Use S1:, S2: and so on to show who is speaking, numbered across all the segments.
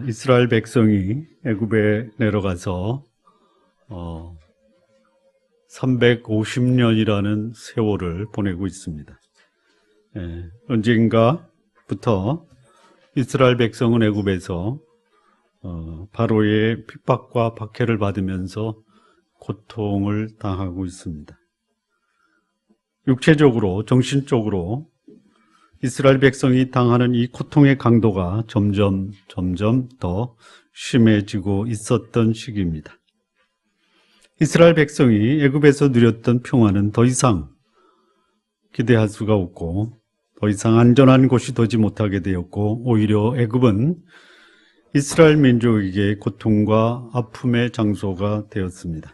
S1: 이스라엘 백성이 애굽에 내려가서 350년이라는 세월을 보내고 있습니다. 언젠가부터 이스라엘 백성은 애굽에서 바로의 핍박과 박해를 받으면서 고통을 당하고 있습니다. 육체적으로, 정신적으로 이스라엘 백성이 당하는 이 고통의 강도가 점점 더 심해지고 있었던 시기입니다. 이스라엘 백성이 애굽에서 누렸던 평화는 더 이상 기대할 수가 없고 더 이상 안전한 곳이 되지 못하게 되었고, 오히려 애굽은 이스라엘 민족에게 고통과 아픔의 장소가 되었습니다.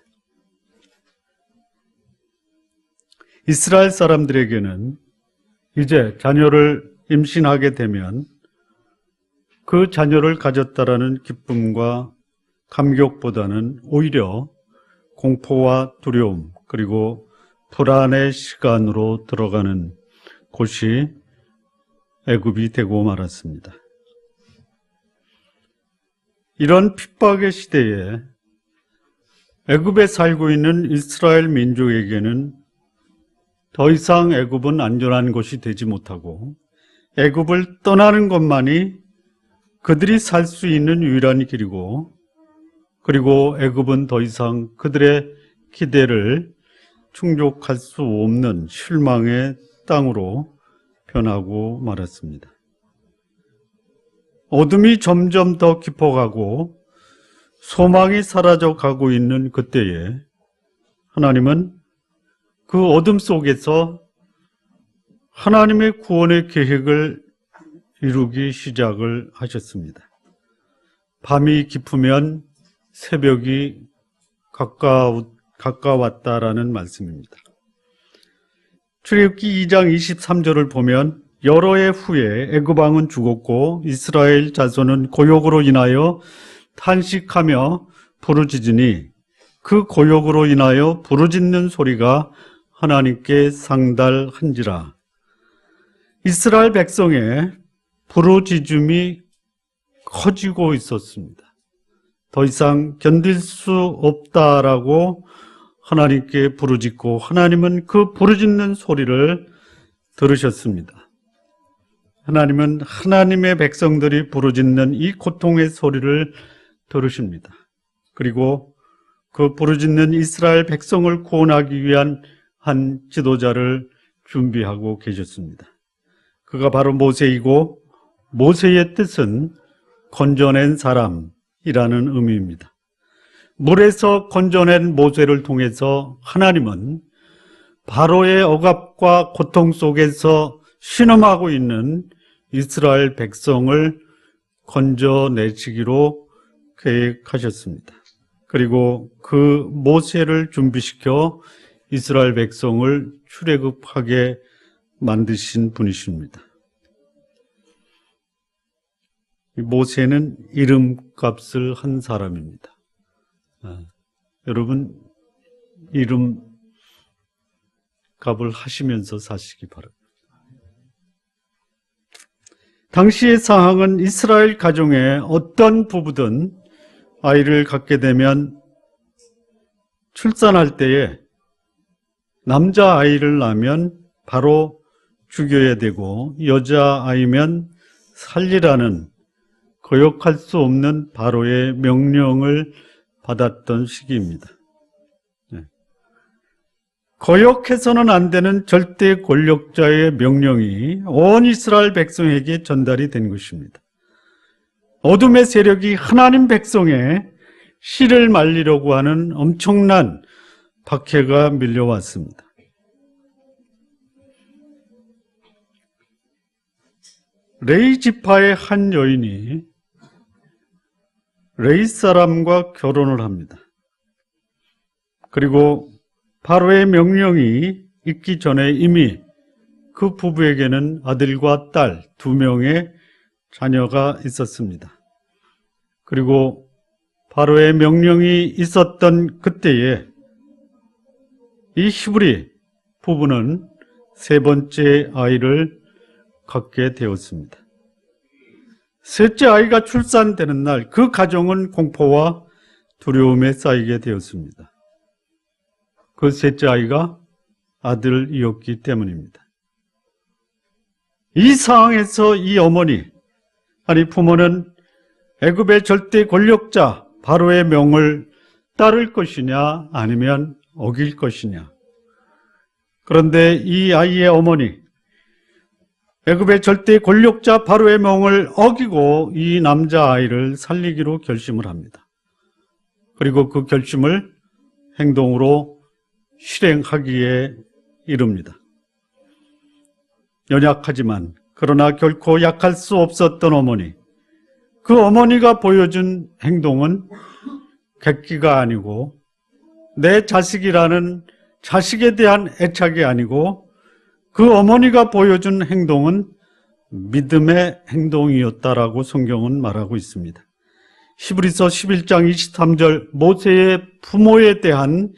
S1: 이스라엘 사람들에게는 이제 자녀를 임신하게 되면 그 자녀를 가졌다라는 기쁨과 감격보다는 오히려 공포와 두려움, 그리고 불안의 시간으로 들어가는 곳이 애굽이 되고 말았습니다. 이런 핍박의 시대에 애굽에 살고 있는 이스라엘 민족에게는 더 이상 애굽은 안전한 곳이 되지 못하고 애굽을 떠나는 것만이 그들이 살 수 있는 유일한 길이고, 그리고 애굽은 더 이상 그들의 기대를 충족할 수 없는 실망의 땅으로 변하고 말았습니다. 어둠이 점점 더 깊어가고 소망이 사라져가고 있는 그때에 하나님은 그 어둠 속에서 하나님의 구원의 계획을 이루기 시작을 하셨습니다. 밤이 깊으면 새벽이 가까웠다라는 말씀입니다. 출애굽기 2장 23절을 보면 여러 해 후에 애굽 왕은 죽었고 이스라엘 자손은 고욕으로 인하여 탄식하며 부르짖으니 그 고욕으로 인하여 부르짖는 소리가 하나님께 상달한지라. 이스라엘 백성의 부르짖음이 커지고 있었습니다. 더 이상 견딜 수 없다라고 하나님께 부르짖고, 하나님은 그 부르짖는 소리를 들으셨습니다. 하나님은 하나님의 백성들이 부르짖는 이 고통의 소리를 들으십니다. 그리고 그 부르짖는 이스라엘 백성을 구원하기 위한 한 지도자를 준비하고 계셨습니다. 그가 바로 모세이고, 모세의 뜻은 건져낸 사람이라는 의미입니다. 물에서 건져낸 모세를 통해서 하나님은 바로의 억압과 고통 속에서 신음하고 있는 이스라엘 백성을 건져내시기로 계획하셨습니다. 그리고 그 모세를 준비시켜 이스라엘 백성을 출애굽하게 만드신 분이십니다. 모세는 이름값을 한 사람입니다. 여러분, 이름값을 하시면서 사시기 바랍니다. 당시의 상황은 이스라엘 가정의 어떤 부부든 아이를 갖게 되면 출산할 때에 남자아이를 낳으면 바로 죽여야 되고 여자아이면 살리라는 거역할 수 없는 바로의 명령을 받았던 시기입니다. 거역해서는 안 되는 절대 권력자의 명령이 온 이스라엘 백성에게 전달이 된 것입니다. 어둠의 세력이 하나님 백성의 씨를 말리려고 하는 엄청난 박해가 밀려왔습니다. 레위 지파의 한 여인이 레위 사람과 결혼을 합니다. 그리고 바로의 명령이 있기 전에 이미 그 부부에게는 아들과 딸 2명의 자녀가 있었습니다. 그리고 바로의 명령이 있었던 그때에 이 히브리 부부는 세 번째 아이를 갖게 되었습니다. 셋째 아이가 출산되는 날 그 가정은 공포와 두려움에 쌓이게 되었습니다. 그 셋째 아이가 아들이었기 때문입니다. 이 상황에서 이 어머니, 아니 부모는 애굽의 절대 권력자 바로의 명을 따를 것이냐 아니면 어길 것이냐. 그런데 이 아이의 어머니, 애굽의 절대 권력자 바로의 명을 어기고 이 남자아이를 살리기로 결심을 합니다. 그리고 그 결심을 행동으로 실행하기에 이릅니다. 연약하지만 그러나 결코 약할 수 없었던 어머니, 그 어머니가 보여준 행동은 객기가 아니고 내 자식이라는 자식에 대한 애착이 아니고 그 어머니가 보여준 행동은 믿음의 행동이었다라고 성경은 말하고 있습니다. 히브리서 11장 23절 모세의 부모에 대한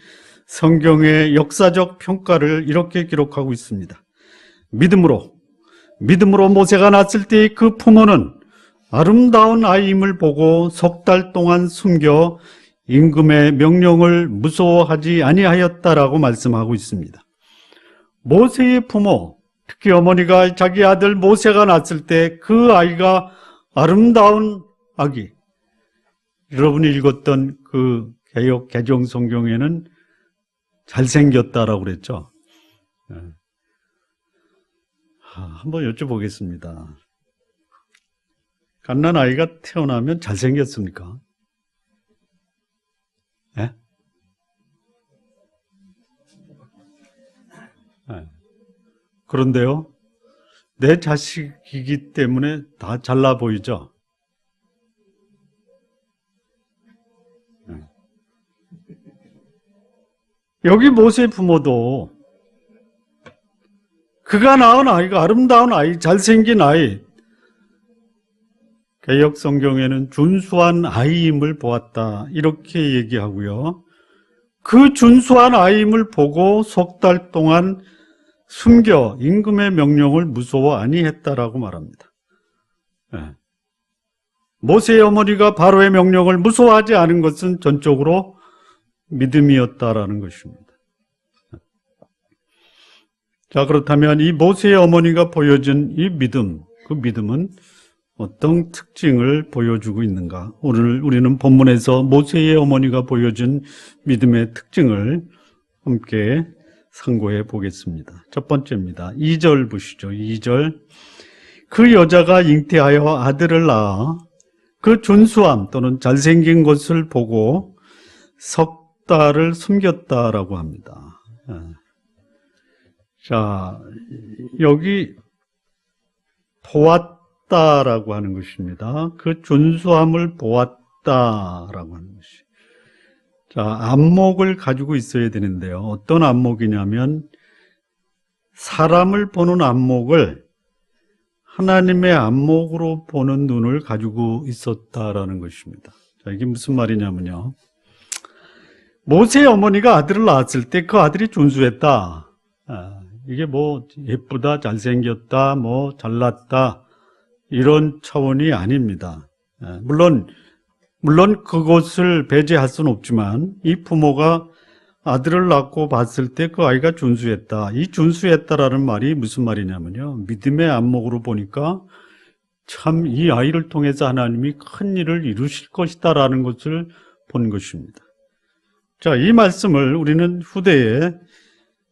S1: 성경의 역사적 평가를 이렇게 기록하고 있습니다. 믿음으로 모세가 낳았을 때 그 부모는 아름다운 아이임을 보고 석 달 동안 숨겨 임금의 명령을 무서워하지 아니하였다라고 말씀하고 있습니다. 모세의 부모, 특히 어머니가 자기 아들 모세가 낳았을 때 그 아이가 아름다운 아기, 여러분이 읽었던 그 개역 개정 성경에는 잘생겼다라고 그랬죠. 한번 여쭤보겠습니다. 갓난 아이가 태어나면 잘생겼습니까? 네? 네. 그런데요, 내 자식이기 때문에 다 잘나 보이죠? 네. 여기 모세 부모도 그가 낳은 아이가 아름다운 아이, 잘생긴 아이, 개역 성경에는 준수한 아이임을 보았다 이렇게 얘기하고요. 그 준수한 아이임을 보고 석 달 동안 숨겨 임금의 명령을 무서워 아니했다라고 말합니다. 네. 모세의 어머니가 바로의 명령을 무서워하지 않은 것은 전적으로 믿음이었다라는 것입니다. 자, 그렇다면 이 모세의 어머니가 보여준 이 믿음, 그 믿음은 어떤 특징을 보여주고 있는가? 오늘 우리는 본문에서 모세의 어머니가 보여준 믿음의 특징을 함께 상고해 보겠습니다. 첫 번째입니다. 2절 보시죠. 2절. 그 여자가 잉태하여 아들을 낳아 그 준수함 또는 잘생긴 것을 보고 석 달을 숨겼다라고 합니다. 자, 여기 보았다라고 하는 것입니다. 그 준수함을 보았다라고 하는 것이. 자, 안목을 가지고 있어야 되는데요. 어떤 안목이냐면 사람을 보는 안목을 하나님의 안목으로 보는 눈을 가지고 있었다라는 것입니다. 자, 이게 무슨 말이냐면요. 모세의 어머니가 아들을 낳았을 때 그 아들이 준수했다. 이게 뭐 예쁘다, 잘생겼다, 뭐 잘났다 이런 차원이 아닙니다. 물론 그것을 배제할 수는 없지만 이 부모가 아들을 낳고 봤을 때 그 아이가 준수했다. 이 준수했다라는 말이 무슨 말이냐면요. 믿음의 안목으로 보니까 참 이 아이를 통해서 하나님이 큰 일을 이루실 것이다라는 것을 본 것입니다. 자, 이 말씀을 우리는 후대에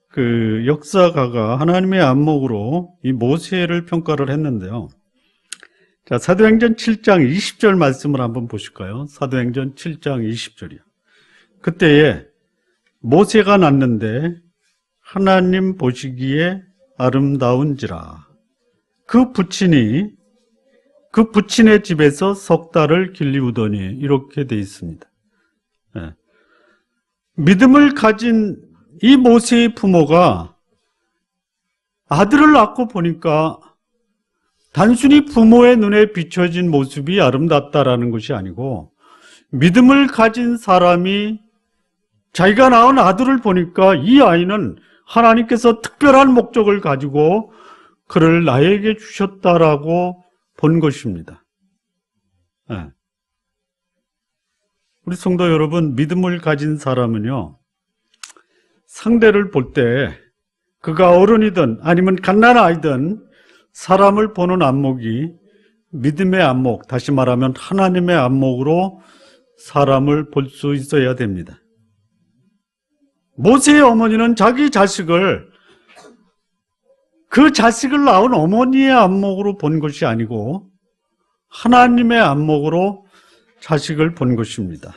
S1: 그 역사가가 하나님의 안목으로 이 모세를 평가를 했는데요. 자, 사도행전 7장 20절 말씀을 한번 보실까요? 사도행전 7장 20절이요. 그때에 모세가 낳는데 하나님 보시기에 아름다운지라. 그 부친의 집에서 석 달을 길리우더니 이렇게 돼 있습니다. 네. 믿음을 가진 이 모세의 부모가 아들을 낳고 보니까 단순히 부모의 눈에 비춰진 모습이 아름답다라는 것이 아니고 믿음을 가진 사람이 자기가 낳은 아들을 보니까 이 아이는 하나님께서 특별한 목적을 가지고 그를 나에게 주셨다라고 본 것입니다. 예. 우리 성도 여러분, 믿음을 가진 사람은요, 상대를 볼 때 그가 어른이든 아니면 갓난아이든 사람을 보는 안목이 믿음의 안목, 다시 말하면 하나님의 안목으로 사람을 볼 수 있어야 됩니다. 모세의 어머니는 자기 자식을 그 자식을 낳은 어머니의 안목으로 본 것이 아니고 하나님의 안목으로 자식을 본 것입니다.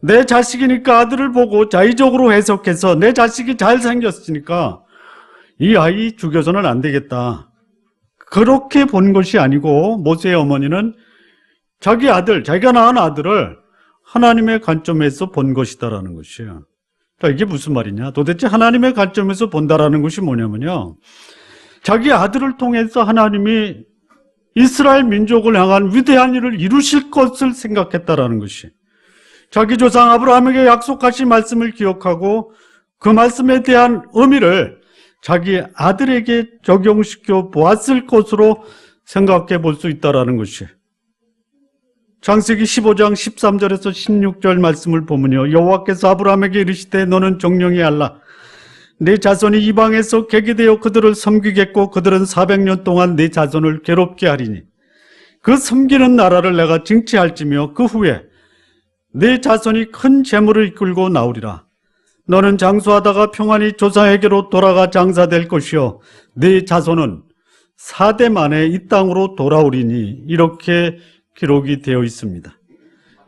S1: 내 자식이니까 아들을 보고 자의적으로 해석해서 내 자식이 잘생겼으니까 이 아이 죽여서는 안 되겠다, 그렇게 본 것이 아니고 모세의 어머니는 자기 아들, 자기가 낳은 아들을 하나님의 관점에서 본 것이다라는 것이에요. 자, 이게 무슨 말이냐? 도대체 하나님의 관점에서 본다라는 것이 뭐냐면요, 자기 아들을 통해서 하나님이 이스라엘 민족을 향한 위대한 일을 이루실 것을 생각했다라는 것이, 자기 조상 아브라함에게 약속하신 말씀을 기억하고 그 말씀에 대한 의미를 자기 아들에게 적용시켜 보았을 것으로 생각해 볼 수 있다는 것이, 창세기 15장 13절에서 16절 말씀을 보면요, 여호와께서 아브라함에게 이르시되 너는 정령히 알라. 내 자손이 이방에서 객이 되어 그들을 섬기겠고 그들은 400년 동안 내 자손을 괴롭게 하리니 그 섬기는 나라를 내가 징치할지며 그 후에 내 자손이 큰 재물을 이끌고 나오리라. 너는 장수하다가 평안히 조상에게로 돌아가 장사될 것이요 네 자손은 4대 만에 이 땅으로 돌아오리니, 이렇게 기록이 되어 있습니다.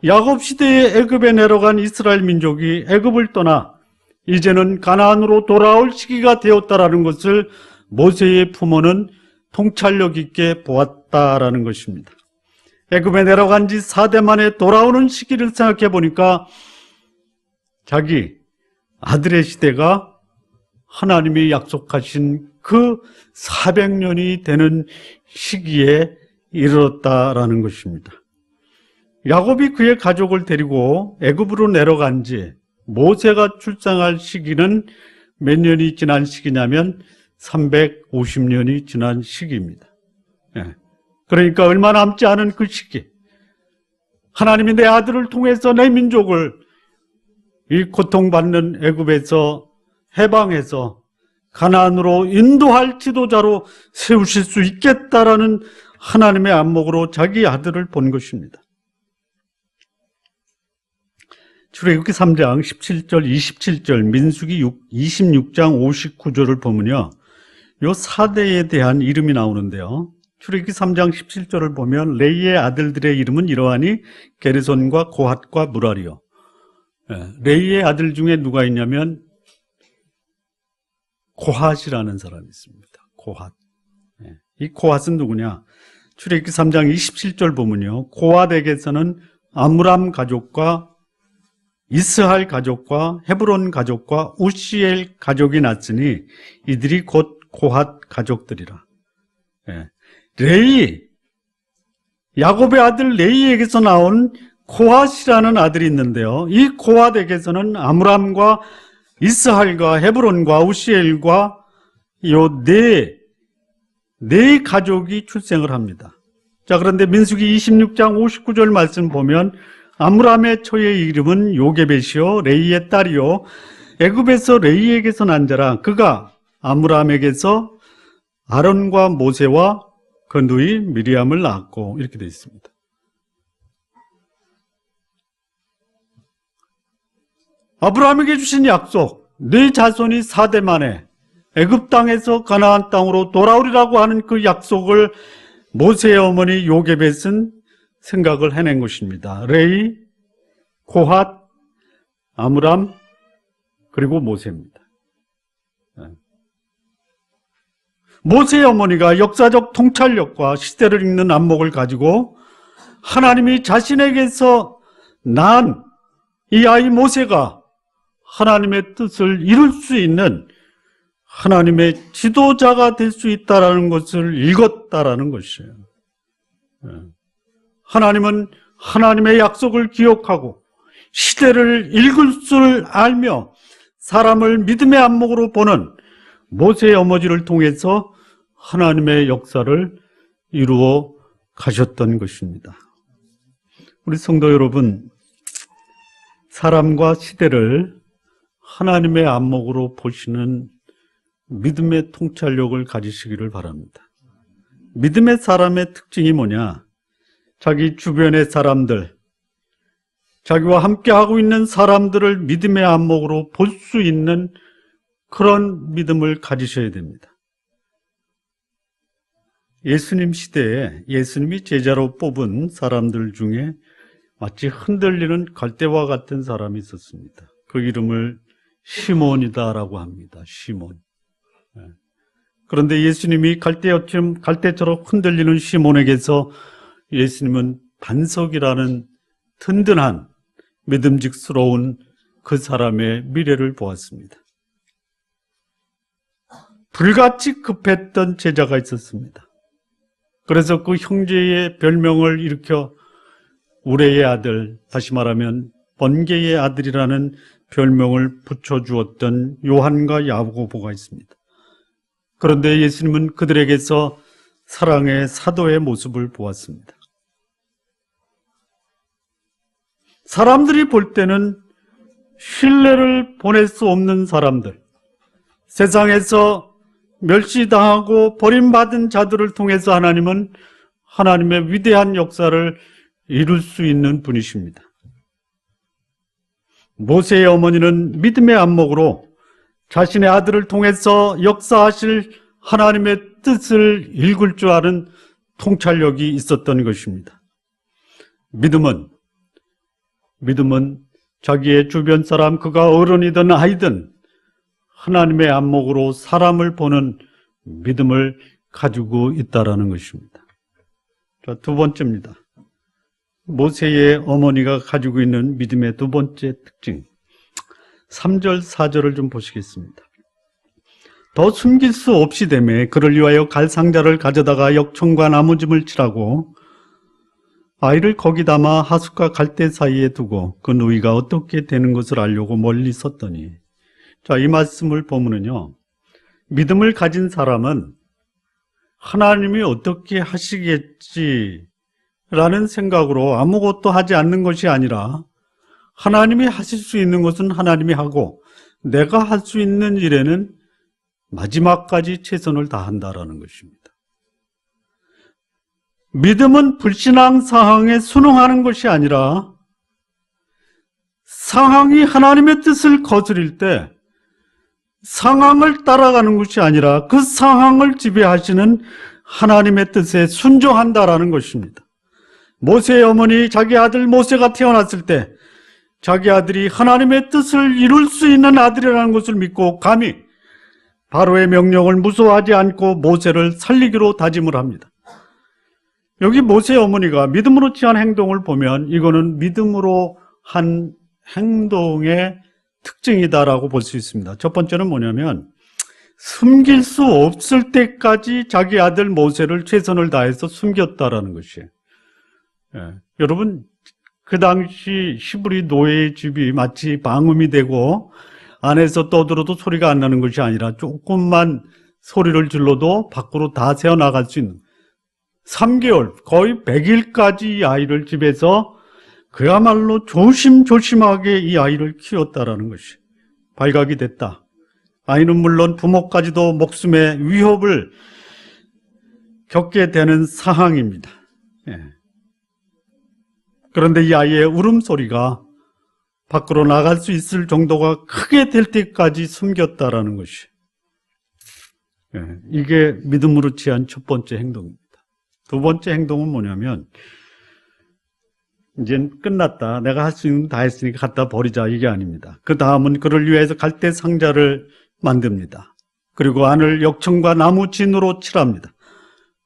S1: 야곱 시대에 애굽에 내려간 이스라엘 민족이 애굽을 떠나 이제는 가나안으로 돌아올 시기가 되었다라는 것을 모세의 부모는 통찰력 있게 보았다라는 것입니다. 애굽에 내려간 지 4대 만에 돌아오는 시기를 생각해 보니까 자기 아들의 시대가 하나님이 약속하신 그 400년이 되는 시기에 이르렀다라는 것입니다. 야곱이 그의 가족을 데리고 애굽으로 내려간 지 모세가 출생할 시기는 몇 년이 지난 시기냐면 350년이 지난 시기입니다. 그러니까 얼마 남지 않은 그 시기, 하나님이 내 아들을 통해서 내 민족을 이 고통받는 애굽에서 해방해서 가나안으로 인도할 지도자로 세우실 수 있겠다라는 하나님의 안목으로 자기 아들을 본 것입니다. 출애굽기 3장 17절, 27절, 민수기 26장 59절을 보면요, 요 4대에 대한 이름이 나오는데요, 출애굽기 3장 17절을 보면 레이의 아들들의 이름은 이러하니 게르손과 고핫과 무라리요. 레이의 아들 중에 누가 있냐면 고핫이라는 사람이 있습니다. 고핫. 이 고핫은 누구냐? 출애굽기 3장 27절 보면요, 고핫에게서는 아므람 가족과 이스할 가족과 헤브론 가족과 우시엘 가족이 났으니 이들이 곧 고핫 가족들이라. 레이, 야곱의 아들 레이에게서 나온 고핫이라는 아들이 있는데요, 이 고핫에게서는 아므람과 이스할과 헤브론과 우시엘과 요 네 가족이 출생을 합니다. 자, 그런데 민수기 26장 59절 말씀 보면 아므람의 처의 이름은 요게벳이요 레이의 딸이요 애굽에서 레이에게서 난 자라. 그가 아므람에게서 아론과 모세와 그 누이 미리암을 낳았고, 이렇게 되어 있습니다. 아브라함에게 주신 약속, 네 자손이 4대 만에 애굽 땅에서 가나안 땅으로 돌아오리라고 하는 그 약속을 모세의 어머니 요게벳은 생각을 해낸 것입니다. 레이, 고핫, 아므람, 그리고 모세입니다. 모세의 어머니가 역사적 통찰력과 시대를 읽는 안목을 가지고 하나님이 자신에게서 낳은 이 아이 모세가 하나님의 뜻을 이룰 수 있는 하나님의 지도자가 될 수 있다는 것을 읽었다라는 것이에요. 하나님은 하나님의 약속을 기억하고 시대를 읽을 줄 알며 사람을 믿음의 안목으로 보는 모세의 어머니를 통해서 하나님의 역사를 이루어 가셨던 것입니다. 우리 성도 여러분, 사람과 시대를 하나님의 안목으로 보시는 믿음의 통찰력을 가지시기를 바랍니다. 믿음의 사람의 특징이 뭐냐? 자기 주변의 사람들, 자기와 함께하고 있는 사람들을 믿음의 안목으로 볼 수 있는 그런 믿음을 가지셔야 됩니다. 예수님 시대에 예수님이 제자로 뽑은 사람들 중에 마치 흔들리는 갈대와 같은 사람이 있었습니다. 그 이름을 시몬이다라고 합니다. 시몬. 그런데 예수님이 갈대처럼 흔들리는 시몬에게서 예수님은 반석이라는 든든한 믿음직스러운 그 사람의 미래를 보았습니다. 불같이 급했던 제자가 있었습니다. 그래서 그 형제의 별명을 일으켜 우레의 아들, 다시 말하면 번개의 아들이라는 별명을 붙여주었던 요한과 야고보가 있습니다. 그런데 예수님은 그들에게서 사랑의 사도의 모습을 보았습니다. 사람들이 볼 때는 신뢰를 보낼 수 없는 사람들, 세상에서 멸시당하고 버림받은 자들을 통해서 하나님은 하나님의 위대한 역사를 이룰 수 있는 분이십니다. 모세의 어머니는 믿음의 안목으로 자신의 아들을 통해서 역사하실 하나님의 뜻을 읽을 줄 아는 통찰력이 있었던 것입니다. 믿음은 자기의 주변 사람, 그가 어른이든 아이든 하나님의 안목으로 사람을 보는 믿음을 가지고 있다는 것입니다. 자, 두 번째입니다. 모세의 어머니가 가지고 있는 믿음의 두 번째 특징. 3절, 4절을 좀 보시겠습니다. 더 숨길 수 없이 되매 그를 위하여 갈 상자를 가져다가 역청과 나무짐을 칠하고 아이를 거기 담아 하숫과 갈대 사이에 두고 그 누이가 어떻게 되는 것을 알려고 멀리 섰더니. 자, 이 말씀을 보면은요, 믿음을 가진 사람은 하나님이 어떻게 하시겠지라는 생각으로 아무것도 하지 않는 것이 아니라 하나님이 하실 수 있는 것은 하나님이 하고 내가 할 수 있는 일에는 마지막까지 최선을 다한다라는 것입니다. 믿음은 불신앙 상황에 순응하는 것이 아니라 상황이 하나님의 뜻을 거스릴 때 상황을 따라가는 것이 아니라 그 상황을 지배하시는 하나님의 뜻에 순종한다라는 것입니다. 모세의 어머니, 자기 아들 모세가 태어났을 때 자기 아들이 하나님의 뜻을 이룰 수 있는 아들이라는 것을 믿고 감히 바로의 명령을 무서워하지 않고 모세를 살리기로 다짐을 합니다. 여기 모세의 어머니가 믿음으로 취한 행동을 보면 이거는 믿음으로 한 행동의 특징이다라고 볼 수 있습니다. 첫 번째는 뭐냐면 숨길 수 없을 때까지 자기 아들 모세를 최선을 다해서 숨겼다라는 것이에요. 여러분, 그 당시 히브리 노예의 집이 마치 방음이 되고 안에서 떠들어도 소리가 안 나는 것이 아니라 조금만 소리를 질러도 밖으로 다 새어나갈 수 있는 3개월, 거의 100일까지 이 아이를 집에서 그야말로 조심조심하게 이 아이를 키웠다라는 것이 발각이 됐다. 아이는 물론 부모까지도 목숨의 위협을 겪게 되는 상황입니다. 그런데 이 아이의 울음소리가 밖으로 나갈 수 있을 정도가 크게 될 때까지 숨겼다라는 것이 이게 믿음으로 취한 첫 번째 행동입니다. 두 번째 행동은 뭐냐면 이젠 끝났다. 내가 할 수 있는 거 다 했으니까 갖다 버리자. 이게 아닙니다. 그 다음은 그를 위해서 갈대 상자를 만듭니다. 그리고 안을 역청과 나무 진으로 칠합니다.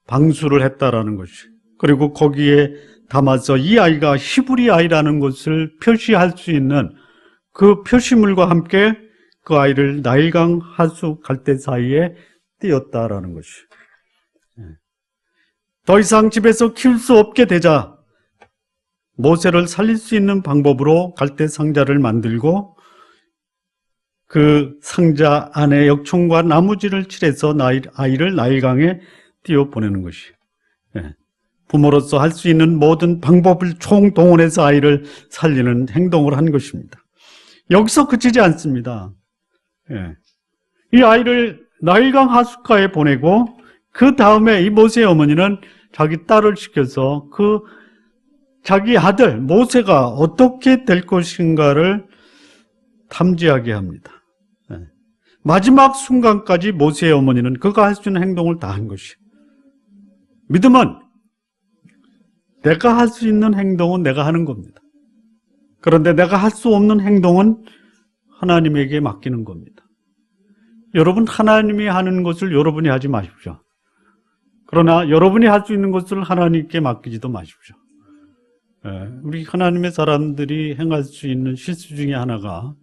S1: 방수를 했다라는 것이. 그리고 거기에 담아서 이 아이가 히브리 아이라는 것을 표시할 수 있는 그 표시물과 함께 그 아이를 나일강 하수 갈대 사이에 띄었다라는 것이. 더 이상 집에서 키울 수 없게 되자 모세를 살릴 수 있는 방법으로 갈대 상자를 만들고 그 상자 안에 역청과 나무지를 칠해서 아이를 나일강에 띄워 보내는 것이. 부모로서 할 수 있는 모든 방법을 총동원해서 아이를 살리는 행동을 한 것입니다. 여기서 그치지 않습니다. 예. 이 아이를 나일강 하숫가에 보내고 그 다음에 이 모세의 어머니는 자기 딸을 시켜서 그 자기 아들 모세가 어떻게 될 것인가를 탐지하게 합니다. 예. 마지막 순간까지 모세의 어머니는 그가 할 수 있는 행동을 다 한 것이에요. 믿음은 내가 할 수 있는 행동은 내가 하는 겁니다. 그런데 내가 할 수 없는 행동은 하나님에게 맡기는 겁니다. 여러분, 하나님이 하는 것을 여러분이 하지 마십시오. 그러나 여러분이 할 수 있는 것을 하나님께 맡기지도 마십시오. 우리 하나님의 사람들이 행할 수 있는 실수 중에 하나가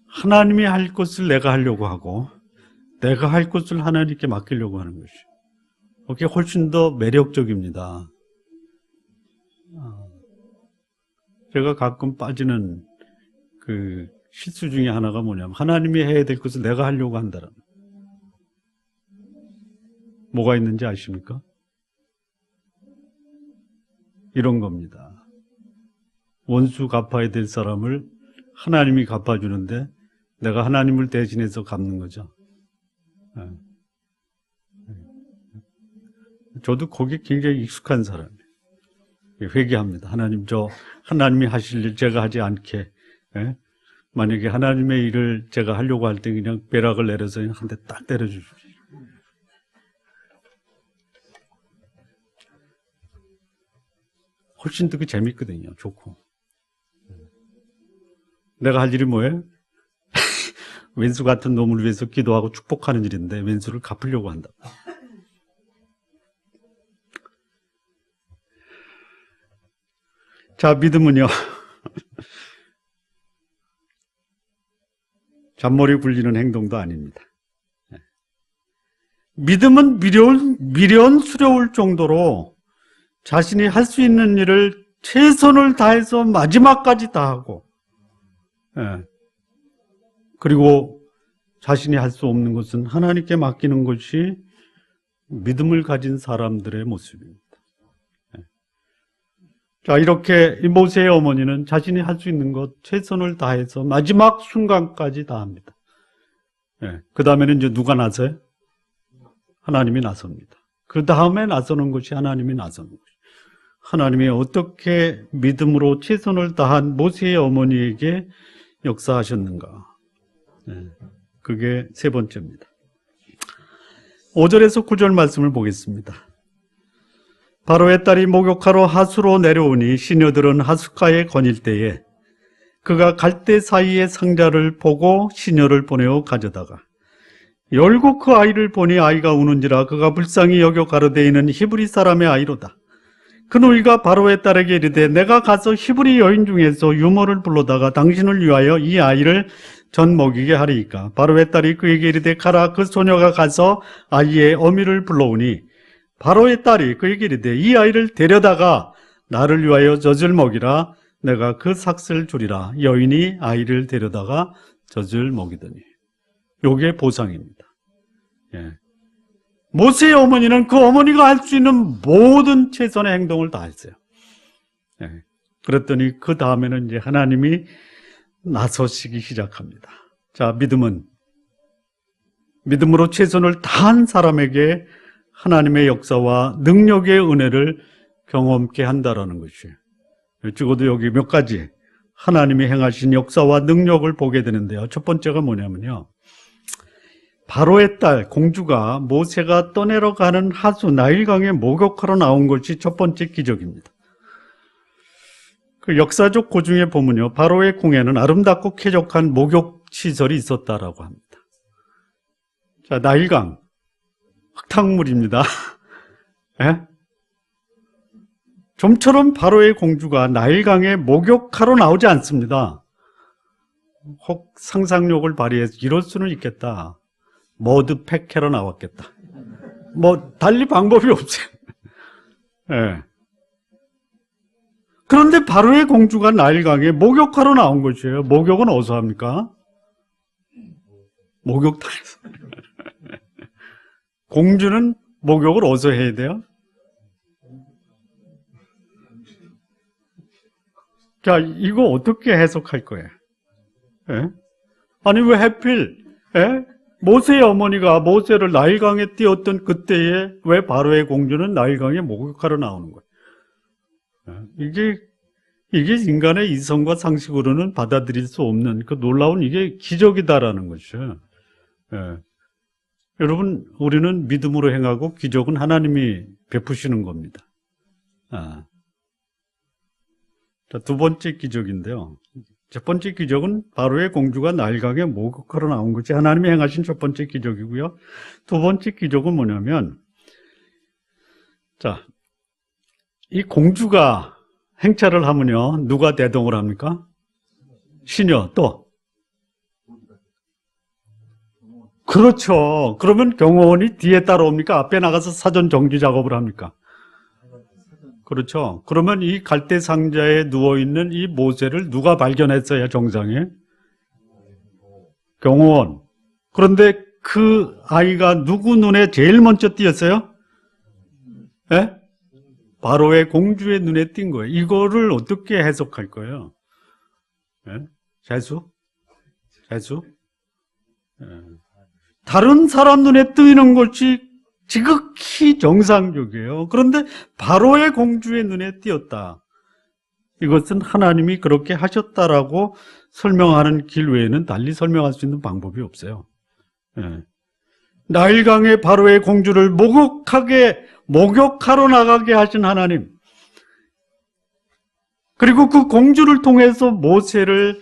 S1: 하나님이 할 것을 내가 하려고 하고 내가 할 것을 하나님께 맡기려고 하는 것이에요. 그게 훨씬 더 매력적입니다. 제가 가끔 빠지는 그 실수 중에 하나가 뭐냐면 하나님이 해야 될 것을 내가 하려고 한다는. 뭐가 있는지 아십니까? 이런 겁니다. 원수 갚아야 될 사람을 하나님이 갚아주는데 내가 하나님을 대신해서 갚는 거죠. 저도 거기에 굉장히 익숙한 사람이에요. 회개합니다. 하나님, 하나님이 하실 일 제가 하지 않게. 만약에 하나님의 일을 제가 하려고 할 때 그냥 벼락을 내려서 한 대 딱 때려주십시오. 훨씬 더 재밌거든요. 좋고. 내가 할 일이 뭐예요? 왼수 같은 놈을 위해서 기도하고 축복하는 일인데 왼수를 갚으려고 한다. 자, 믿음은요. 잔머리 굴리는 행동도 아닙니다. 믿음은 미련스러울 정도로 자신이 할 수 있는 일을 최선을 다해서 마지막까지 다 하고, 그리고 자신이 할 수 없는 것은 하나님께 맡기는 것이 믿음을 가진 사람들의 모습입니다. 자, 이렇게 이 모세의 어머니는 자신이 할 수 있는 것 최선을 다해서 마지막 순간까지 다 합니다. 그 다음에는 이제 누가 나서요? 하나님이 나섭니다. 그 다음에 나서는 것이 하나님이 나서는 것이죠. 하나님이 어떻게 믿음으로 최선을 다한 모세의 어머니에게 역사하셨는가. 그게 세 번째입니다. 5절에서 9절 말씀을 보겠습니다. 바로의 딸이 목욕하러 하수로 내려오니 시녀들은 하숫가에 거닐 때에 그가 갈대 사이의 상자를 보고 시녀를 보내어 가져다가 열고 그 아이를 보니 아이가 우는지라 그가 불쌍히 여겨 가로되 이는 히브리 사람의 아이로다. 그 누이가 바로의 딸에게 이르되 내가 가서 히브리 여인 중에서 유모를 불러다가 당신을 위하여 이 아이를 전 먹이게 하리이까. 바로의 딸이 그에게 이르되 가라. 그 소녀가 가서 아이의 어미를 불러오니 바로의 딸이 그에게 이르되 이 아이를 데려다가 나를 위하여 젖을 먹이라. 내가 그 삭슬 주리라. 여인이 아이를 데려다가 젖을 먹이더니. 요게 보상입니다. 모세의 어머니는 그 어머니가 할 수 있는 모든 최선의 행동을 다 했어요. 그랬더니 그 다음에는 이제 하나님이 나서시기 시작합니다. 자, 믿음으로 최선을 다한 사람에게 하나님의 역사와 능력의 은혜를 경험케 한다라는 것이에요. 적어도 여기 몇 가지 하나님이 행하신 역사와 능력을 보게 되는데요. 첫 번째가 뭐냐면요. 바로의 딸 공주가 모세가 떠내려 가는 하수 나일강에 목욕하러 나온 것이 첫 번째 기적입니다. 그 역사적 고증에 보면요, 바로의 궁에는 아름답고 쾌적한 목욕 시설이 있었다라고 합니다. 자, 나일강 흙탕물입니다. 좀처럼 바로의 공주가 나일강에 목욕하러 나오지 않습니다. 혹 상상력을 발휘해서 이럴 수는 있겠다. 머드팩 하러 나왔겠다. 달리 방법이 없어요. 그런데 바로의 공주가 나일강에 목욕하러 나온 것이에요. 목욕은 어디서 합니까? 목욕탕에서. 공주는 목욕을 어디서 해야 돼요? 자, 이거 어떻게 해석할 거예요? 예? 아니, 왜 하필, 예? 모세의 어머니가 모세를 나일강에 띄웠던 그때에 왜 바로의 공주는 나일강에 목욕하러 나오는 거예요? 예? 이게 인간의 이성과 상식으로는 받아들일 수 없는 그 놀라운 이게 기적이다라는 것이죠. 예. 여러분, 우리는 믿음으로 행하고 기적은 하나님이 베푸시는 겁니다. 자, 두 번째 기적인데요. 첫 번째 기적은 바로의 공주가 나일강에 목욕하러 나온 것이 하나님이 행하신 첫 번째 기적이고요. 두 번째 기적은 뭐냐면, 자, 이 공주가 행차를 하면요, 누가 대동을 합니까? 시녀, 또. 그렇죠. 그러면 경호원이 뒤에 따라옵니까? 앞에 나가서 사전 정지 작업을 합니까? 그렇죠. 그러면 이 갈대 상자에 누워있는 이 모세를 누가 발견했어요, 정상에? 경호원. 그런데 그 아이가 누구 눈에 제일 먼저 띄었어요? 예? 바로의 공주의 눈에 띈 거예요. 이거를 어떻게 해석할 거예요? 예? 재수? 예. 다른 사람 눈에 띄는 것이 지극히 정상적이에요. 그런데 바로의 공주의 눈에 띄었다. 이것은 하나님이 그렇게 하셨다라고 설명하는 길 외에는 달리 설명할 수 있는 방법이 없어요. 예. 나일강의 바로의 공주를 목욕하러 나가게 하신 하나님, 그리고 그 공주를 통해서 모세를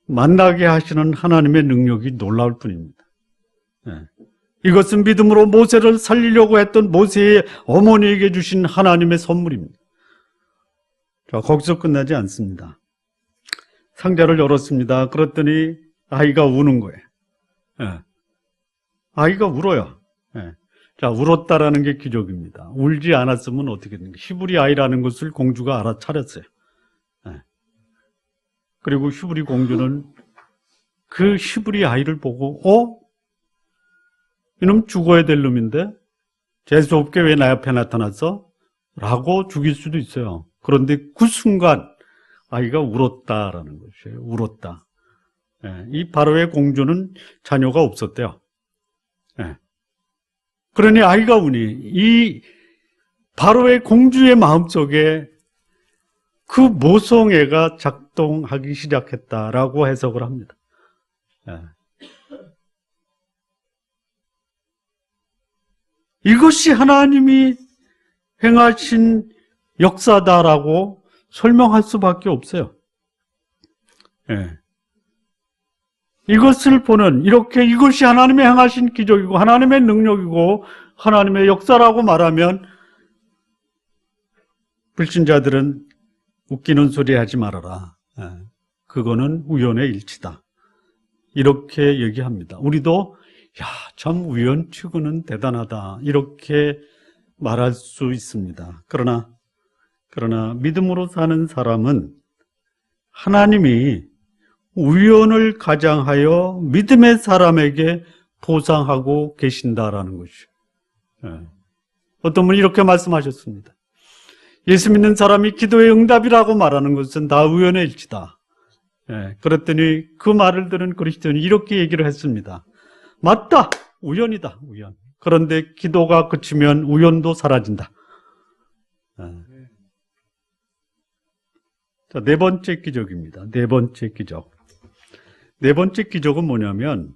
S1: 만나게 하시는 하나님의 능력이 놀라울 뿐입니다. 예. 이것은 믿음으로 모세를 살리려고 했던 모세의 어머니에게 주신 하나님의 선물입니다. 자, 거기서 끝나지 않습니다. 상자를 열었습니다. 그랬더니 아이가 우는 거예요. 예. 아이가 울어요. 예. 자, 울었다라는 게 기적입니다. 울지 않았으면 어떻게 됩니까? 히브리 아이라는 것을 공주가 알아차렸어요. 예. 그리고 히브리 공주는 그 히브리 아이를 보고 이놈 죽어야 될 놈인데 재수없게 왜 나 옆에 나타났어? 라고 죽일 수도 있어요. 그런데 그 순간 아이가 울었다라는 것이에요. 울었다. 예, 이 바로의 공주는 자녀가 없었대요. 예. 그러니 아이가 우니 이 바로의 공주의 마음속에 그 모성애가 작동하기 시작했다라고 해석을 합니다. 예. 이것이 하나님이 행하신 역사다라고 설명할 수밖에 없어요. 예. 이것을 보는, 이것이 하나님의 행하신 기적이고 하나님의 능력이고 하나님의 역사라고 말하면 불신자들은 웃기는 소리 하지 말아라. 예. 그거는 우연의 일치다. 이렇게 얘기합니다. 우리도 참 우연치고는 대단하다. 이렇게 말할 수 있습니다. 그러나 믿음으로 사는 사람은 하나님이 우연을 가장하여 믿음의 사람에게 보상하고 계신다라는 것이죠. 예. 어떤 분이 이렇게 말씀하셨습니다. 예수 믿는 사람이 기도의 응답이라고 말하는 것은 다 우연의 일치다. 예. 그랬더니 그 말을 들은 그리스도인이 이렇게 얘기를 했습니다. 맞다. 우연이다. 우연. 그런데 기도가 그치면 우연도 사라진다. 자, 네 번째 기적입니다. 네 번째 기적. 네 번째 기적은 뭐냐면,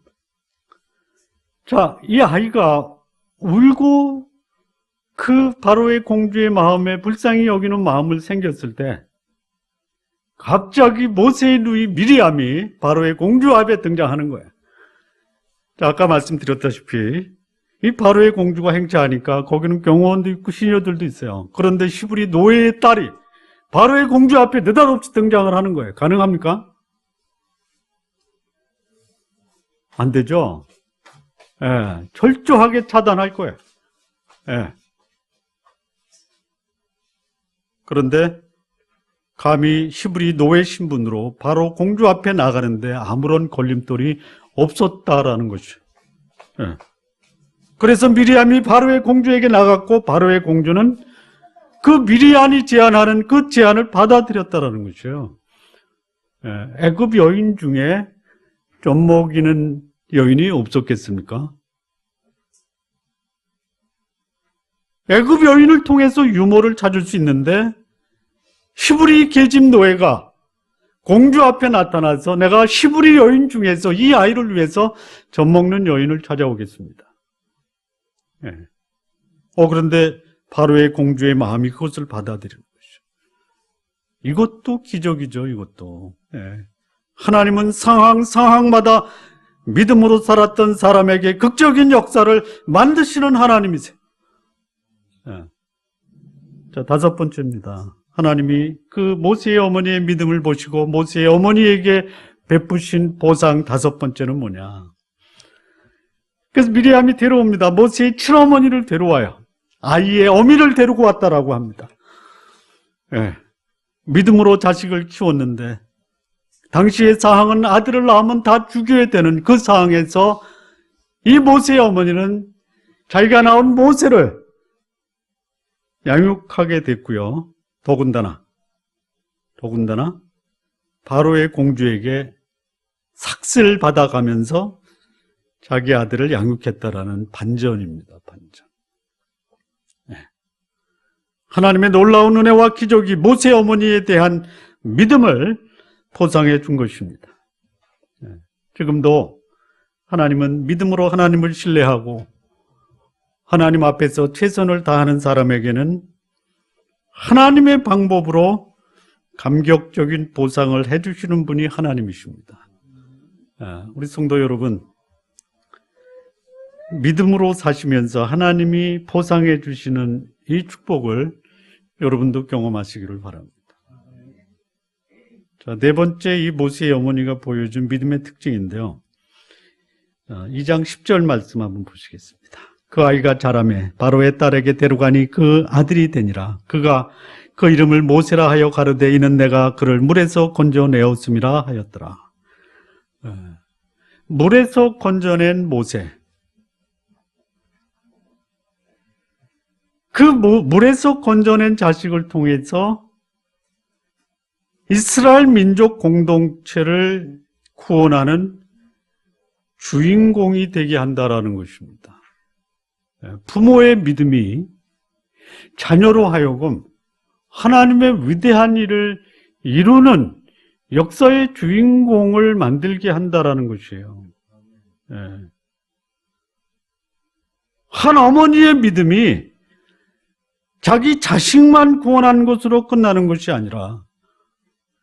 S1: 자, 이 아이가 울고 그 바로의 공주의 마음에 불쌍히 여기는 마음을 생겼을 때 갑자기 모세의 누이 미리암이 바로의 공주 앞에 등장하는 거예요. 자, 아까 말씀드렸다시피 이 바로의 공주가 행차하니까 거기는 경호원도 있고 시녀들도 있어요. 그런데 히브리 노예의 딸이 바로의 공주 앞에 느닷없이 등장을 하는 거예요. 가능합니까? 안 되죠? 예, 철저하게 차단할 거예요. 예. 그런데 감히 히브리 노예 신분으로 바로 공주 앞에 나가는데 아무런 걸림돌이 없었다라는 것이죠. 예. 그래서 미리암이 바로의 공주에게 나갔고 바로의 공주는 그 미리암이 제안하는 그 제안을 받아들였다라는 것이죠. 애굽 여인 중에 좀 먹이는 여인이 없었겠습니까? 애굽 여인을 통해서 유모를 찾을 수 있는데 히브리 계집 노예가 공주 앞에 나타나서 내가 히브리 여인 중에서 이 아이를 위해서 젖 먹는 여인을 찾아오겠습니다. 그런데 바로의 공주의 마음이 그것을 받아들이는 것이죠. 이것도 기적이죠, 이것도. 하나님은 상황마다 믿음으로 살았던 사람에게 극적인 역사를 만드시는 하나님이세요. 자, 다섯 번째입니다. 하나님이 그 모세의 어머니의 믿음을 보시고 모세의 어머니에게 베푸신 보상 다섯 번째는 뭐냐? 그래서 미리암이 데려옵니다. 모세의 친어머니를 데려와요. 아이의 어미를 데리고 왔다라고 합니다. 믿음으로 자식을 키웠는데 당시의 사항은 아들을 낳으면 다 죽여야 되는 그 상황에서 이 모세의 어머니는 자기가 낳은 모세를 양육하게 됐고요. 더군다나 바로의 공주에게 삭슬 받아가면서 자기 아들을 양육했다라는 반전입니다. 반전. 하나님의 놀라운 은혜와 기적이 모세 어머니에 대한 믿음을 보상해 준 것입니다. 지금도 하나님은 믿음으로 하나님을 신뢰하고 하나님 앞에서 최선을 다하는 사람에게는 하나님의 방법으로 감격적인 보상을 해주시는 분이 하나님이십니다. 우리 성도 여러분, 믿음으로 사시면서 하나님이 보상해 주시는 이 축복을 여러분도 경험하시기를 바랍니다. 자, 네 번째, 이 모세의 어머니가 보여준 믿음의 특징인데요. 2장 10절 말씀 한번 보시겠습니다. 그 아이가 자라매 바로의 딸에게 데려가니 그 아들이 되니라. 그가 그 이름을 모세라 하여 가르되 이는 내가 그를 물에서 건져내었음이라 하였더라. 물에서 건져낸 모세. 그 물에서 건져낸 자식을 통해서 이스라엘 민족 공동체를 구원하는 주인공이 되게 한다라는 것입니다. 부모의 믿음이 자녀로 하여금 하나님의 위대한 일을 이루는 역사의 주인공을 만들게 한다라는 것이에요. 한 어머니의 믿음이 자기 자식만 구원하는 것으로 끝나는 것이 아니라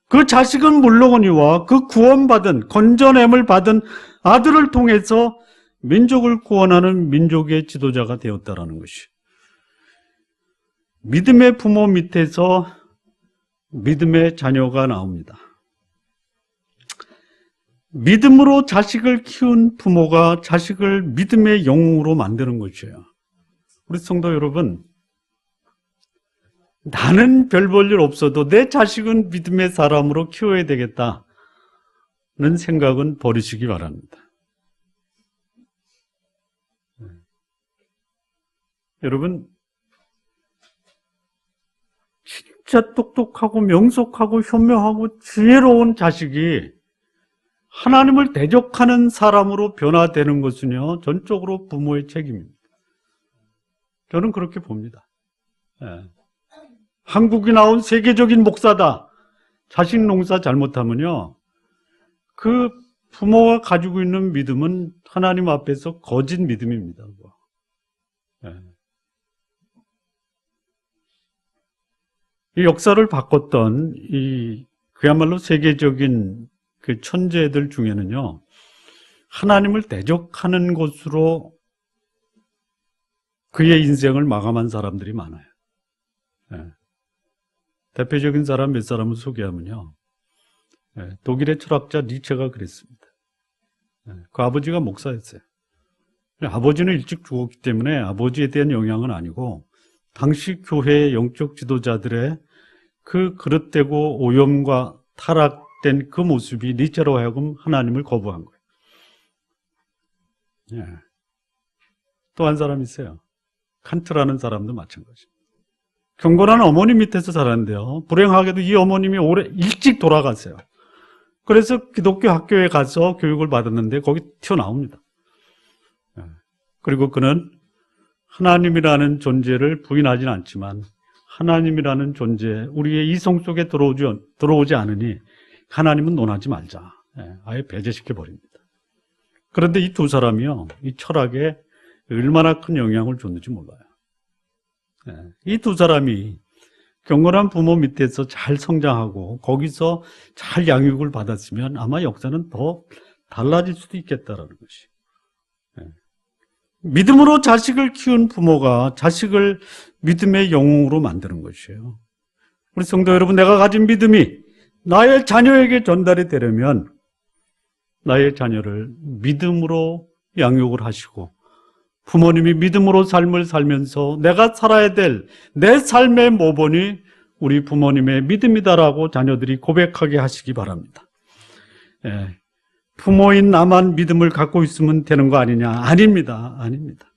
S1: 그 자식은 물론이와 그 구원받은 건져냄을 받은 아들을 통해서 민족을 구원하는 민족의 지도자가 되었다라는 것이. 믿음의 부모 밑에서 믿음의 자녀가 나옵니다. 믿음으로 자식을 키운 부모가 자식을 믿음의 영웅으로 만드는 것이에요. 우리 성도 여러분, 나는 별 볼 일 없어도 내 자식은 믿음의 사람으로 키워야 되겠다는 생각은 버리시기 바랍니다. 여러분, 진짜 똑똑하고 명석하고 현명하고 지혜로운 자식이 하나님을 대적하는 사람으로 변화되는 것은요, 전적으로 부모의 책임입니다. 저는 그렇게 봅니다. 한국이 나온 세계적인 목사다. 자식 농사 잘못하면요, 그 부모가 가지고 있는 믿음은 하나님 앞에서 거짓 믿음입니다. 이 역사를 바꿨던 이 그야말로 세계적인 그 천재들 중에는요, 하나님을 대적하는 것으로 그의 인생을 마감한 사람들이 많아요. 대표적인 사람 몇 사람을 소개하면요, 독일의 철학자 니체가 그랬습니다. 그 아버지가 목사였어요. 아버지는 일찍 죽었기 때문에 아버지에 대한 영향은 아니고 당시 교회의 영적 지도자들의 그 그릇되고 오염과 타락된 그 모습이 니체로 하여금 하나님을 거부한 거예요. 또 한 사람 있어요. 칸트라는 사람도 마찬가지입니다. 경건한 어머니 밑에서 자랐는데요, 불행하게도 이 어머님이 일찍 돌아갔어요. 그래서 기독교 학교에 가서 교육을 받았는데 거기 튀어나옵니다. 그리고 그는 하나님이라는 존재를 부인하지는 않지만 하나님이라는 존재, 우리의 이성 속에 들어오지 않으니 하나님은 논하지 말자. 아예 배제시켜버립니다. 그런데 이 두 사람이요, 이 철학에 얼마나 큰 영향을 줬는지 몰라요. 이 두 사람이 경건한 부모 밑에서 잘 성장하고 거기서 잘 양육을 받았으면 아마 역사는 더 달라질 수도 있겠다라는 것이. 믿음으로 자식을 키운 부모가 자식을 믿음의 영웅으로 만드는 것이에요. 우리 성도 여러분, 내가 가진 믿음이 나의 자녀에게 전달이 되려면 나의 자녀를 믿음으로 양육을 하시고 부모님이 믿음으로 삶을 살면서 내가 살아야 될 내 삶의 모본이 우리 부모님의 믿음이다라고 자녀들이 고백하게 하시기 바랍니다. 부모인 나만 믿음을 갖고 있으면 되는 거 아니냐? 아닙니다. 아닙니다.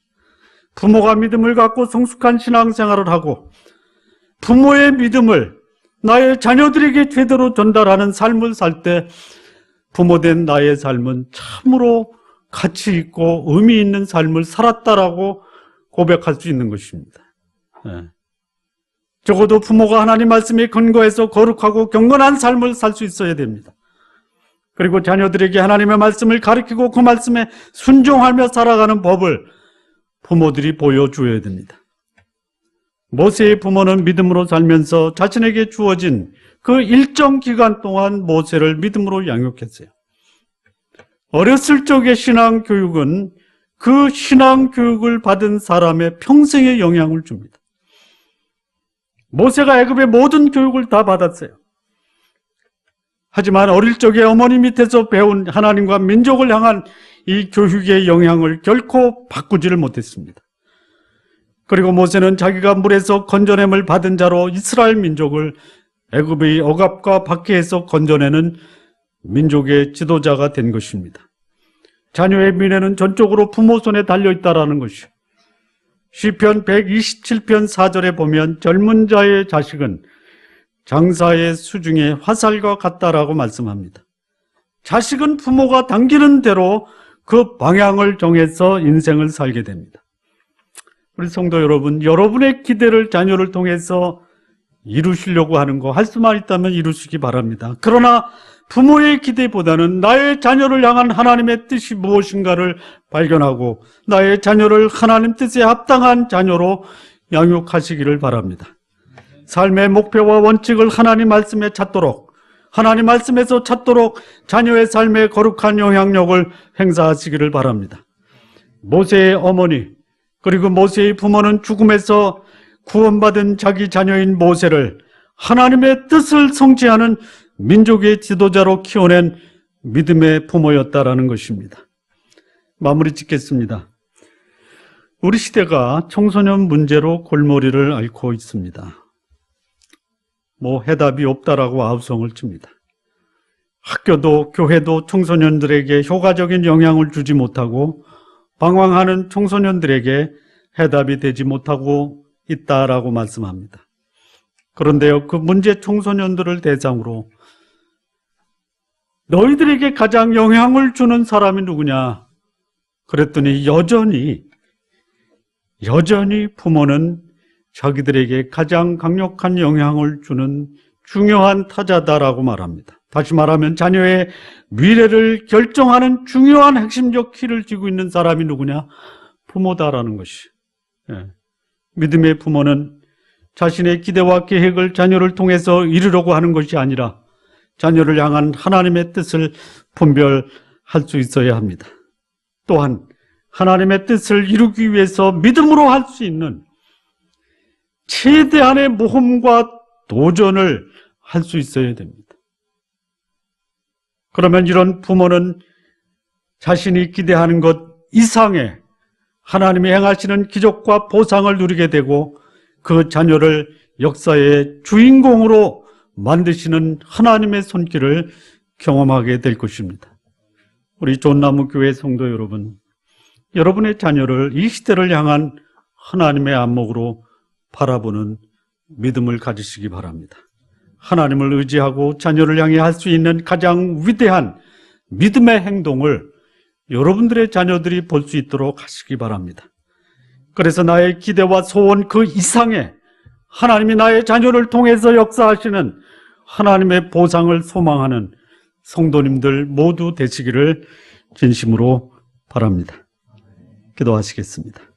S1: 부모가 믿음을 갖고 성숙한 신앙생활을 하고 부모의 믿음을 나의 자녀들에게 제대로 전달하는 삶을 살 때 부모된 나의 삶은 참으로 가치 있고 의미 있는 삶을 살았다라고 고백할 수 있는 것입니다. 적어도 부모가 하나님 말씀에 근거해서 거룩하고 경건한 삶을 살 수 있어야 됩니다. 그리고 자녀들에게 하나님의 말씀을 가르치고 그 말씀에 순종하며 살아가는 법을 부모들이 보여줘야 됩니다. 모세의 부모는 믿음으로 살면서 자신에게 주어진 그 일정 기간 동안 모세를 믿음으로 양육했어요. 어렸을 적의 신앙교육은 그 신앙교육을 받은 사람의 평생에 영향을 줍니다. 모세가 애굽의 모든 교육을 다 받았어요. 하지만 어릴 적에 어머니 밑에서 배운 하나님과 민족을 향한 이 교육의 영향을 결코 바꾸지를 못했습니다. 그리고 모세는 자기가 물에서 건져냄을 받은 자로 이스라엘 민족을 애굽의 억압과 박해에서 건져내는 민족의 지도자가 된 것입니다. 자녀의 미래는 전적으로 부모 손에 달려있다라는 것이요. 시편 127편 4절에 보면 젊은 자의 자식은 장사의 수중에 화살과 같다라고 말씀합니다. 자식은 부모가 당기는 대로 그 방향을 정해서 인생을 살게 됩니다. 우리 성도 여러분, 여러분의 기대를 자녀를 통해서 이루시려고 하는 거 할 수만 있다면 이루시기 바랍니다. 그러나 부모의 기대보다는 나의 자녀를 향한 하나님의 뜻이 무엇인가를 발견하고 나의 자녀를 하나님 뜻에 합당한 자녀로 양육하시기를 바랍니다. 삶의 목표와 원칙을 하나님 말씀에 찾도록, 하나님 말씀에서 찾도록 자녀의 삶에 거룩한 영향력을 행사하시기를 바랍니다. 모세의 어머니 그리고 모세의 부모는 죽음에서 구원받은 자기 자녀인 모세를 하나님의 뜻을 성취하는 민족의 지도자로 키워낸 믿음의 부모였다라는 것입니다. 마무리 짓겠습니다. 우리 시대가 청소년 문제로 골머리를 앓고 있습니다. 해답이 없다라고 아우성을 칩니다. 학교도 교회도 청소년들에게 효과적인 영향을 주지 못하고 방황하는 청소년들에게 해답이 되지 못하고 있다라고 말씀합니다. 그런데요, 그 문제 청소년들을 대상으로 너희들에게 가장 영향을 주는 사람이 누구냐? 그랬더니 여전히 부모는 자기들에게 가장 강력한 영향을 주는 중요한 타자다라고 말합니다. 다시 말하면 자녀의 미래를 결정하는 중요한 핵심적 키를 쥐고 있는 사람이 누구냐? 부모다라는 것이. 믿음의 부모는 자신의 기대와 계획을 자녀를 통해서 이루려고 하는 것이 아니라 자녀를 향한 하나님의 뜻을 분별할 수 있어야 합니다. 또한 하나님의 뜻을 이루기 위해서 믿음으로 할 수 있는 최대한의 모험과 도전을 할 수 있어야 됩니다. 그러면 이런 부모는 자신이 기대하는 것 이상의 하나님이 행하시는 기적과 보상을 누리게 되고 그 자녀를 역사의 주인공으로 만드시는 하나님의 손길을 경험하게 될 것입니다. 우리 존나무교회 성도 여러분, 여러분의 자녀를 이 시대를 향한 하나님의 안목으로 바라보는 믿음을 가지시기 바랍니다. 하나님을 의지하고 자녀를 향해 할 수 있는 가장 위대한 믿음의 행동을 여러분들의 자녀들이 볼 수 있도록 하시기 바랍니다. 그래서 나의 기대와 소원 그 이상의 하나님이 나의 자녀를 통해서 역사하시는 하나님의 보상을 소망하는 성도님들 모두 되시기를 진심으로 바랍니다. 기도하시겠습니다.